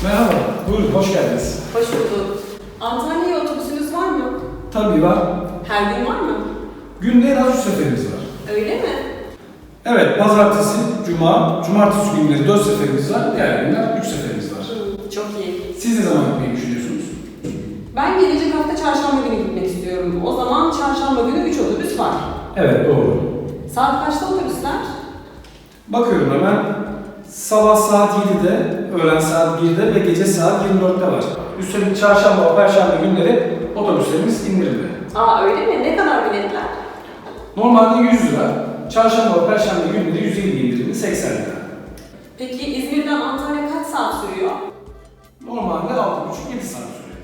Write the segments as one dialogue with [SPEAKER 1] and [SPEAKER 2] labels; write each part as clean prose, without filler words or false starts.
[SPEAKER 1] Merhaba, buyurun, hoş geldiniz.
[SPEAKER 2] Hoş bulduk. Antalya'ya otobüsünüz var mı?
[SPEAKER 1] Tabii var.
[SPEAKER 2] Her gün var mı?
[SPEAKER 1] Günde en az 3 seferimiz var.
[SPEAKER 2] Öyle mi?
[SPEAKER 1] Evet, pazartesi, cuma, cumartesi günleri 4 seferimiz var, diğer günler 3 seferimiz var.
[SPEAKER 2] Çok iyi.
[SPEAKER 1] Siz ne zaman gitmeyi düşünüyorsunuz?
[SPEAKER 2] Ben gelecek hafta çarşamba günü gitmek istiyorum. O zaman çarşamba günü 3 otobüs var.
[SPEAKER 1] Evet, doğru.
[SPEAKER 2] Saat kaçta otobüsler?
[SPEAKER 1] Bakıyorum hemen, sabah saat 7'de, öğlen saat 1'de ve gece saat 24'te var. Üstelik çarşamba ve perşembe günleri otobüslerimiz indirimli.
[SPEAKER 2] Aa öyle mi? Ne kadar biletler?
[SPEAKER 1] Normalde 100 lira, çarşamba ve perşembe günleri 150 indirimli 80 lira.
[SPEAKER 2] Peki İzmir'den Antalya kaç saat sürüyor?
[SPEAKER 1] Normalde 6,5-7 saat sürüyor.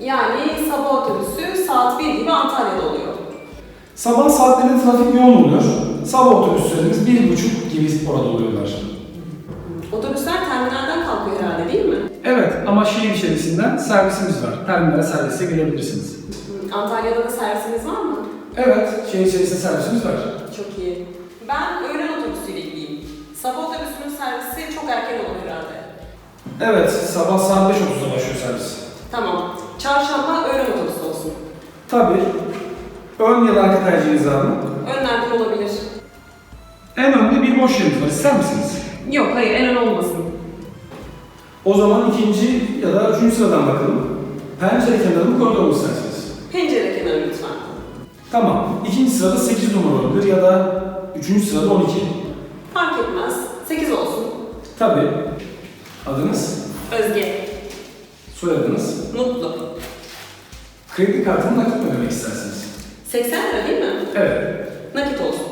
[SPEAKER 2] Yani sabah otobüsü saat 1 gibi Antalya'da oluyor.
[SPEAKER 1] Sabah saatlerinde trafik yoğun oluyor. Sabah otobüslerimiz 1,5 gibi orada oluyorlar.
[SPEAKER 2] Otobüsler terminalden kalkıyor herhalde değil mi?
[SPEAKER 1] Evet ama şehir içerisinden servisimiz var. Terminale servise gelebilirsiniz.
[SPEAKER 2] Antalya'da da servisiniz var mı?
[SPEAKER 1] Evet, şehir içerisinde servisimiz var.
[SPEAKER 2] Çok iyi. Ben öğlen otobüsüyle gideyim. Sabah otobüsünün servisi çok erken olur herhalde.
[SPEAKER 1] Evet, sabah saat 5.30'da başlıyor servis.
[SPEAKER 2] Tamam. Çarşamba öğlen otobüsü olsun.
[SPEAKER 1] Tabii. Ön ya da arka tercihiniz var mı?
[SPEAKER 2] Önlerden olabilir.
[SPEAKER 1] En önde bir boş yerimiz var. İster misiniz?
[SPEAKER 2] Yok hayır en ön olmasın.
[SPEAKER 1] O zaman ikinci ya da üçüncü sıradan bakalım. Pencere kenarı mı koridor mu isterseniz?
[SPEAKER 2] Pencere kenarı lütfen.
[SPEAKER 1] Tamam. İkinci sırada 8 numara olabilir ya da üçüncü sırada 12.
[SPEAKER 2] Fark etmez. 8 olsun.
[SPEAKER 1] Tabii. Adınız?
[SPEAKER 2] Özge.
[SPEAKER 1] Soyadınız?
[SPEAKER 2] Mutlu.
[SPEAKER 1] Kredi kartını nakit mi ödemek istersiniz?
[SPEAKER 2] 80 lira değil mi?
[SPEAKER 1] Evet.
[SPEAKER 2] Nakit olsun.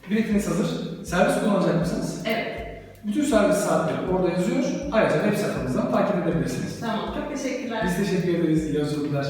[SPEAKER 1] Biletiniz hazır. Servis kullanacak mısınız?
[SPEAKER 2] Evet.
[SPEAKER 1] Bütün servis saatleri orada yazıyor. Ayrıca web sayfamızdan takip edebilirsiniz.
[SPEAKER 2] Tamam. Çok teşekkürler.
[SPEAKER 1] Biz teşekkür ederiz. İyi yolculuklar.